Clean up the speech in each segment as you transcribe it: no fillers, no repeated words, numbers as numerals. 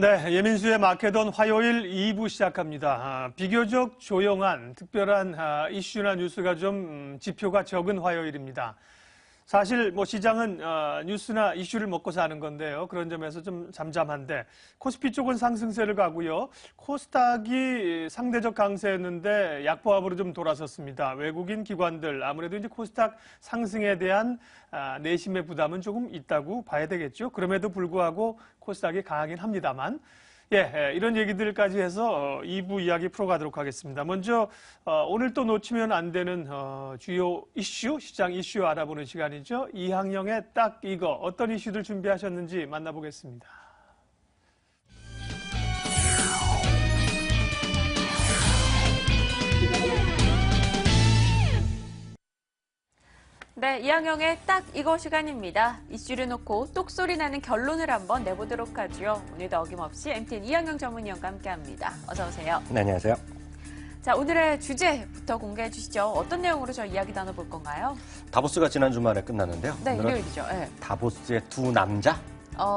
네, 예민수의 마케돈 화요일 2부 시작합니다. 비교적 조용한 특별한 이슈나 뉴스가 좀 지표가 적은 화요일입니다. 사실 시장은 뉴스나 이슈를 먹고 사는 건데요. 그런 점에서 좀 잠잠한데 코스피 쪽은 상승세를 가고요. 코스닥이 상대적 강세였는데 약보합으로 좀 돌아섰습니다. 외국인 기관들 아무래도 이제 코스닥 상승에 대한 내심의 부담은 조금 있다고 봐야 되겠죠. 그럼에도 불구하고 코스닥이 강하긴 합니다만. 이런 얘기들까지 해서 2부 이야기 풀어가도록 하겠습니다. 먼저 오늘 또 놓치면 안 되는 주요 이슈, 시장 이슈 알아보는 시간이죠. 이항영의 딱 이거 어떤 이슈들 준비하셨는지 만나보겠습니다. 네, 이항영의 딱 이거 시간입니다. 이슈를 놓고 똑소리 나는 결론을 한번 내보도록 하죠. 오늘도 어김없이 MTN 이항영 전문위원과 함께합니다. 어서 오세요. 네, 안녕하세요. 자, 오늘의 주제부터 공개해 주시죠. 어떤 내용으로 저희 이야기 나눠볼 건가요? 다보스가 지난 주말에 끝났는데요. 네, 일요일이죠. 네. 다보스의 두 남자?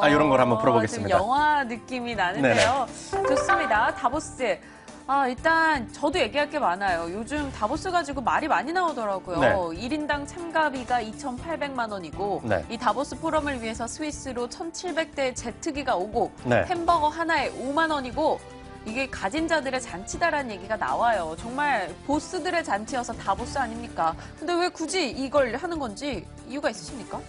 이런 걸 한번 풀어보겠습니다. 좀 영화 느낌이 나는데요. 네네. 좋습니다. 다보스. 일단 저도 얘기할 게 많아요. 요즘 다보스 가지고 말이 많이 나오더라고요. 네. 1인당 참가비가 2,800만 원이고 네. 이 다보스 포럼을 위해서 스위스로 1,700대의 제트기가 오고 네. 햄버거 하나에 5만 원이고 이게 가진 자들의 잔치다라는 얘기가 나와요. 정말 보스들의 잔치여서 다보스 아닙니까? 근데 왜 굳이 이걸 하는 건지 이유가 있으십니까?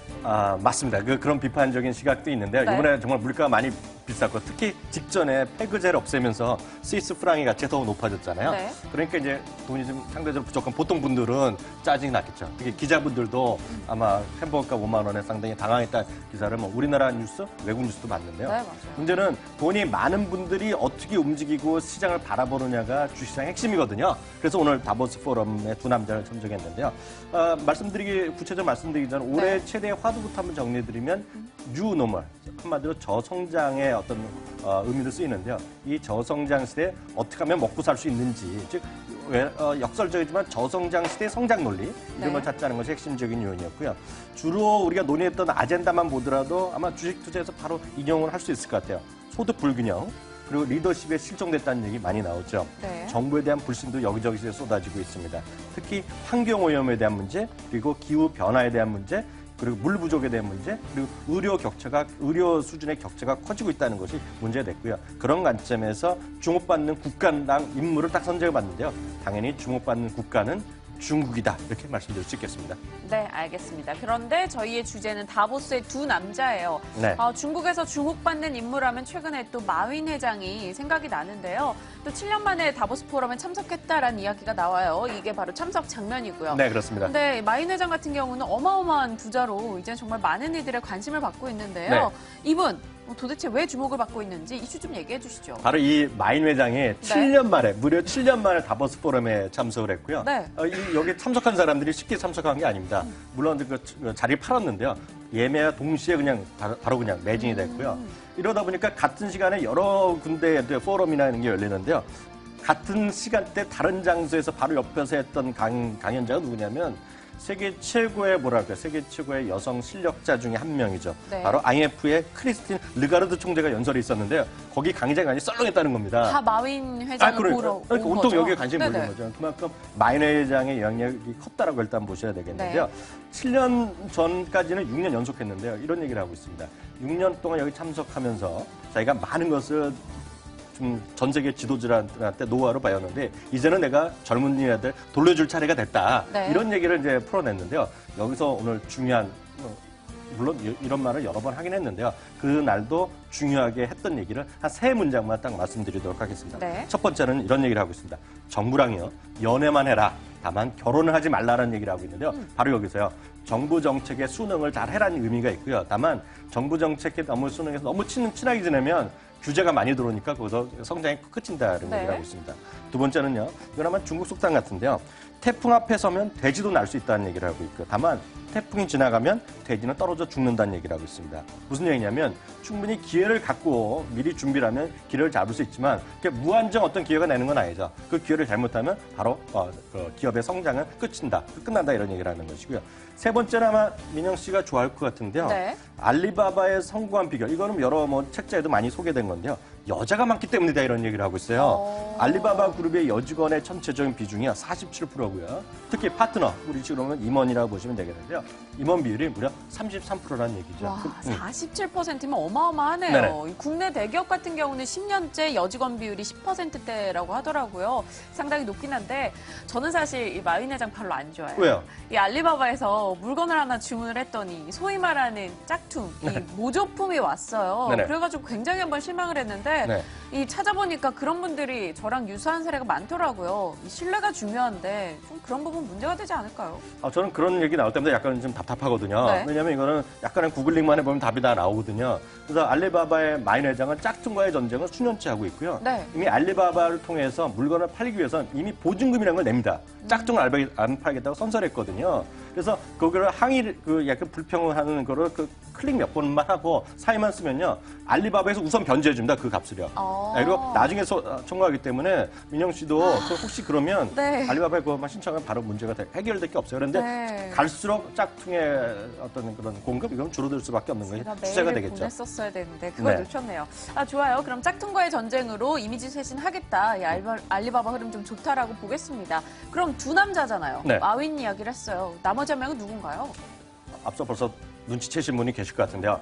맞습니다. 그런 비판적인 시각도 있는데요. 네. 이번에 정말 물가가 많이 비쌌고 특히 직전에 페그제를 없애면서 스위스 프랑의 가치가 더 높아졌잖아요. 네. 그러니까 이제 돈이 좀 상대적으로 부족한 보통 분들은 짜증이 났겠죠. 특히 기자분들도 아마 햄버거값 5만 원에 상당히 당황했다는 기사를 우리나라 뉴스, 외국 뉴스도 봤는데요. 네, 맞아요. 문제는 돈이 많은 분들이 어떻게 움직이고 시장을 바라보느냐가 주시장의 핵심이거든요. 그래서 오늘 다보스 포럼에 두 남자를 참석했는데요. 구체적으로 말씀드리기 전에 올해 네. 최대 화두부터 한번 정리해드리면 뉴노멀, 한마디로 저성장의 어떤 의미로 쓰이는데요. 이 저성장 시대에 어떻게 하면 먹고 살 수 있는지, 즉 역설적이지만 저성장 시대의 성장 논리 이런 걸 찾자는 것이 핵심적인 요인이었고요. 주로 우리가 논의했던 아젠다만 보더라도 아마 주식 투자에서 바로 인용을 할 수 있을 것 같아요. 소득 불균형, 그리고 리더십에 실종됐다는 얘기 많이 나오죠. 네. 정부에 대한 불신도 여기저기서 쏟아지고 있습니다. 특히 환경오염에 대한 문제, 그리고 기후 변화에 대한 문제, 그리고 물 부족에 대한 문제, 그리고 의료 수준의 격차가 커지고 있다는 것이 문제가 됐고요. 그런 관점에서 주목받는 국가당 인물을 딱 선정해 봤는데요. 당연히 주목받는 국가는 중국이다. 이렇게 말씀드릴 수 있겠습니다. 네, 알겠습니다. 그런데 저희의 주제는 다보스의 두 남자예요. 네. 중국에서 주목받는 인물하면 최근에 또 마윈 회장이 생각이 나는데요. 또 7년 만에 다보스 포럼에 참석했다라는 이야기가 나와요. 이게 바로 참석 장면이고요. 네, 그렇습니다. 근데 마윈 회장 같은 경우는 어마어마한 부자로 이제 정말 많은 이들의 관심을 받고 있는데요. 네. 이분 도대체 왜 주목을 받고 있는지 이슈 좀 얘기해 주시죠. 바로 이 마윈 회장이 7년 만에, 무려 7년 만에 다보스 포럼에 참석을 했고요. 네. 여기 참석한 사람들이 쉽게 참석한 게 아닙니다. 물론 그 자리를 팔았는데요. 예매와 동시에 그냥 바로 그냥 매진이 됐고요. 이러다 보니까 같은 시간에 여러 군데의 포럼이나 이런 게 열리는데요. 같은 시간대 다른 장소에서 바로 옆에서 했던 강연자가 누구냐면 세계 최고의 세계 최고의 여성 실력자 중에 한 명이죠. 네. 바로 IMF의 크리스틴 르가르드 총재가 연설이 있었는데요. 거기 강의장이 많이 썰렁했다는 겁니다. 다 마윈 회장을 보러 온 온통 거죠? 여기에 관심이 네네. 몰린 거죠. 그만큼 마윈 회장의 영향력이 컸다라고 일단 보셔야 되겠는데요. 7년 전까지는 6년 연속했는데요. 이런 얘기를 하고 있습니다. 6년 동안 여기 참석하면서 자기가 많은 것을 좀 전 세계 지도자들한테 노하우로 배웠는데 이제는 내가 젊은이들 돌려줄 차례가 됐다. 네. 이런 얘기를 이제 풀어냈는데요. 여기서 오늘 중요한 물론 이런 말을 여러 번 하긴 했는데요. 그날도 중요하게 했던 얘기를 한 3문장만 딱 말씀드리도록 하겠습니다. 네. 첫 번째는 이런 얘기를 하고 있습니다. 정부랑요. 연애만 해라. 다만 결혼을 하지 말라는 얘기를 하고 있는데요. 바로 여기서요. 정부 정책의 순응을 잘 해라는 의미가 있고요. 다만 정부 정책에 너무 순응해서 너무 친하게 지내면 규제가 많이 들어오니까 거기서 성장이 끝인다는 네. 얘기를 하고 있습니다. 두 번째는요. 이건 아마 중국 속담 같은데요. 태풍 앞에 서면 돼지도 날 수 있다는 얘기를 하고 있고 다만 태풍이 지나가면 돼지는 떨어져 죽는다는 얘기를 하고 있습니다. 무슨 얘기냐면 충분히 기회를 갖고 미리 준비를 하면 기회를 잡을 수 있지만 무한정 어떤 기회가 내는 건 아니죠. 그 기회를 잘못하면 바로 기업의 성장은 끝난다 이런 얘기를 하는 것이고요. 세 번째는 아마 민영 씨가 좋아할 것 같은데요. 네. 알리바바의 성공한 비결. 이거는 여러 책자에도 많이 소개된 건데요. 여자가 많기 때문이다 이런 얘기를 하고 있어요. 알리바바 그룹의 여직원의 전체적인 비중이 47%고요. 특히 파트너, 우리 지금 임원이라고 보시면 되겠는데요. 임원 비율이 무려 33%라는 얘기죠. 와, 47%면 어마어마하네요. 네네. 이 국내 대기업 같은 경우는 10년째 여직원 비율이 10%대라고 하더라고요. 상당히 높긴 한데 저는 사실 이 마윈 회장 별로 안 좋아해요. 왜요? 이 알리바바에서 물건을 하나 주문을 했더니 소위 말하는 짝퉁, 이 모조품이 왔어요. 네네. 그래가지고 굉장히 한번 실망을 했는데 네. 이 찾아보니까 그런 분들이 저랑 유사한 사례가 많더라고요. 이 신뢰가 중요한데 좀 그런 부분 문제가 되지 않을까요? 저는 그런 얘기 나올 때마다 약간 좀 답답하거든요. 네. 왜냐하면 이거는 약간의 구글링만 해보면 답이 다 나오거든요. 그래서 알리바바의 마윈 회장은 짝퉁과의 전쟁을 수년째 하고 있고요. 네. 이미 알리바바를 통해서 물건을 팔기 위해서는 이미 보증금이라는 걸 냅니다. 짝퉁을 안 팔겠다고 선설했거든요. 그래서 그거를 약간 불평하는 거를 클릭 몇 번만 하고 사인만 쓰면요. 알리바바에서 우선 변제해줍니다. 그 값을요. 그리고 나중에 청구하기 때문에 민영 씨도 혹시 그러면 네. 알리바바에 그것만 신청하면 바로 문제가 해결될 게 없어요. 그런데 네. 갈수록 짝퉁의 어떤 그런 공급 이건 줄어들 수밖에 없는 제가 것이 추세가 메일을 되겠죠. 보냈었어야 되는데 그걸 네. 놓쳤네요. 좋아요. 그럼 짝퉁과의 전쟁으로 이미지 쇄신하겠다. 이 알리바바 흐름 좀 좋다라고 보겠습니다. 그럼 두 남자잖아요. 네. 마윈 이야기를 했어요. 나머지 한 명은 누군가요? 앞서 벌써 눈치채신 분이 계실 것 같은데요.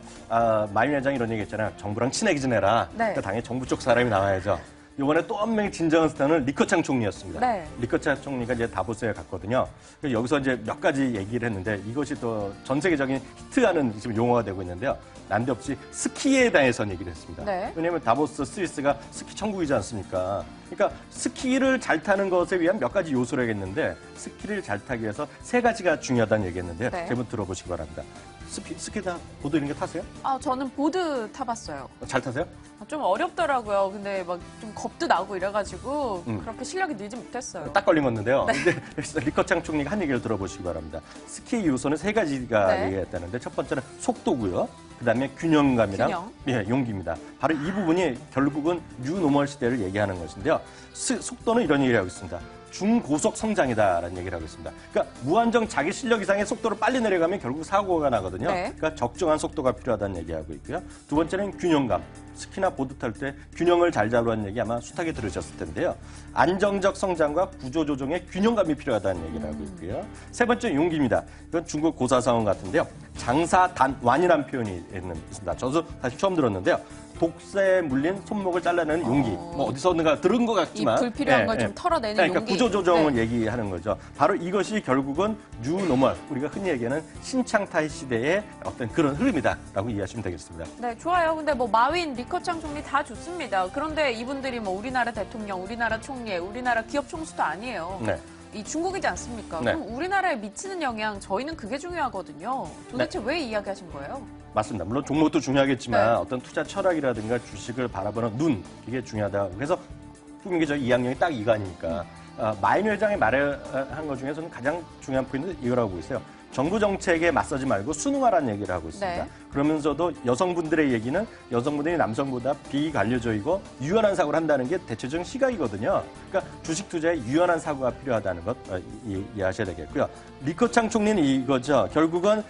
마윈 회장이 이런 얘기 했잖아요. 정부랑 친하게 지내라. 네. 그러니까 당연히 정부 쪽 사람이 나와야죠. 이번에 또 한 명의 진정한 스타는 리커창 총리였습니다. 네. 리커창 총리가 이제 다보스에 갔거든요. 그래서 여기서 이제 몇 가지 얘기를 했는데 이것이 또 전 세계적인 히트하는 지금 용어가 되고 있는데요. 난데없이 스키에 대해서 얘기를 했습니다. 네. 왜냐하면 다보스 스위스가 스키 천국이지 않습니까? 그러니까 스키를 잘 타는 것에 위한 몇 가지 요소를 하겠는데 스키를 잘 타기 위해서 세 가지가 중요하다는 얘기했는데요. 네. 제목 들어보시기 바랍니다. 스키 다 보드 이런 게 타세요? 저는 보드 타봤어요. 잘 타세요? 좀 어렵더라고요. 근데 막 좀 겁도 나고 이래가지고 그렇게 실력이 늘지 못했어요. 딱 걸린 건데요. 네. 근데 리커창 총리가 한 얘기를 들어보시기 바랍니다. 스키 요소는 세 가지가 네. 얘기했다는데 첫 번째는 속도고요. 그다음에 균형감이랑 균형. 예, 용기입니다. 바로 이 부분이 결국은 뉴노멀 시대를 얘기하는 것인데요. 속도는 이런 얘기를 하고 있습니다. 중고속 성장이다라는 얘기를 하고 있습니다. 그러니까 무한정 자기 실력 이상의 속도로 빨리 내려가면 결국 사고가 나거든요. 네. 그러니까 적정한 속도가 필요하다는 얘기하고 있고요. 두 번째는 균형감. 스키나 보드 탈 때 균형을 잘 잡으라는 얘기 아마 숱하게 들으셨을 텐데요. 안정적 성장과 구조 조정의 균형감이 필요하다는 얘기를 하고 있고요. 세 번째 용기입니다. 이건 중국 고사성어 같은데요. 장사단완이라는 표현이 있습니다. 저도 다시 처음 들었는데요. 독새에 물린 손목을 잘라내는 용기. 뭐 어디서든가 들은 것 같지만. 이 불필요한 걸 좀 털어내는 그러니까 용기. 구조 조정을 네. 얘기하는 거죠. 바로 이것이 결국은 뉴노멀, 우리가 흔히 얘기하는 신창타이 시대의 어떤 그런 흐름이다라고 이해하시면 되겠습니다. 네, 좋아요. 근데 뭐 마윈, 리커창 총리 다 좋습니다. 그런데 이분들이 뭐 우리나라 대통령, 우리나라 총리, 우리나라 기업 총수도 아니에요. 네. 이 중국이지 않습니까? 네. 그럼 우리나라에 미치는 영향, 저희는 그게 중요하거든요. 도대체 왜 이야기하신 거예요? 맞습니다. 물론 종목도 중요하겠지만 네. 어떤 투자 철학이라든가 주식을 바라보는 눈, 이게 중요하다. 그래서 꿈이 저 2학년이 딱 이거 아닙니까? 마윈 회장이 말한 것 중에서는 가장 중요한 포인트는 이거라고 있어요. 정부 정책에 맞서지 말고 순응하라는 얘기를 하고 있습니다. 네. 그러면서도 여성분들의 얘기는 여성분들이 남성보다 비관료적이고 유연한 사고를 한다는 게 대체적인 시각이거든요. 그러니까 주식 투자에 유연한 사고가 필요하다는 것 이해하셔야 되겠고요. 리커창 총리는 이거죠. 결국은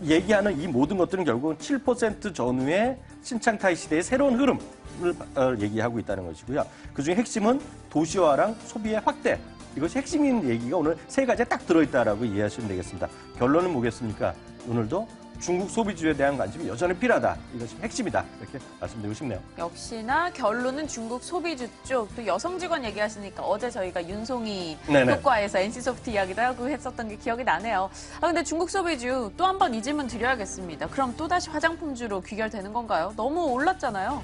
얘기하는 이 모든 것들은 결국은 7% 전후의 신창타이 시대의 새로운 흐름을 얘기하고 있다는 것이고요. 그중에 핵심은 도시화랑 소비의 확대. 이것이 핵심인 얘기가 오늘 세 가지에 딱 들어있다라고 이해하시면 되겠습니다. 결론은 뭐겠습니까? 오늘도 중국 소비주에 대한 관심이 여전히 필요하다. 이것이 핵심이다. 이렇게 말씀드리고 싶네요. 역시나 결론은 중국 소비주 쪽. 또 여성 직원 얘기하시니까 어제 저희가 윤송이 네네. 효과에서 NC소프트 이야기도 하고 했었던 게 기억이 나네요. 근데 중국 소비주 또 한 번 이 질문 드려야겠습니다. 그럼 또다시 화장품주로 귀결되는 건가요? 너무 올랐잖아요.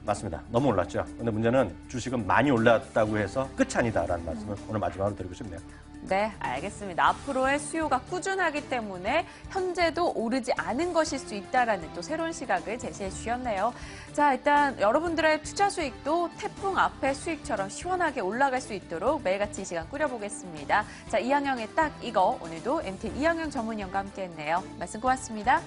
맞습니다. 너무 올랐죠. 근데 문제는 주식은 많이 올랐다고 해서 끝이 아니다라는 말씀을 오늘 마지막으로 드리고 싶네요. 네, 알겠습니다. 앞으로의 수요가 꾸준하기 때문에 현재도 오르지 않은 것일 수 있다라는 또 새로운 시각을 제시해 주셨네요. 자, 일단 여러분들의 투자 수익도 태풍 앞의 수익처럼 시원하게 올라갈 수 있도록 매일같이 이 시간 꾸려보겠습니다. 자, 이항영의 딱 이거 오늘도 MT 이항영 전문위원과 함께했네요. 말씀 고맙습니다.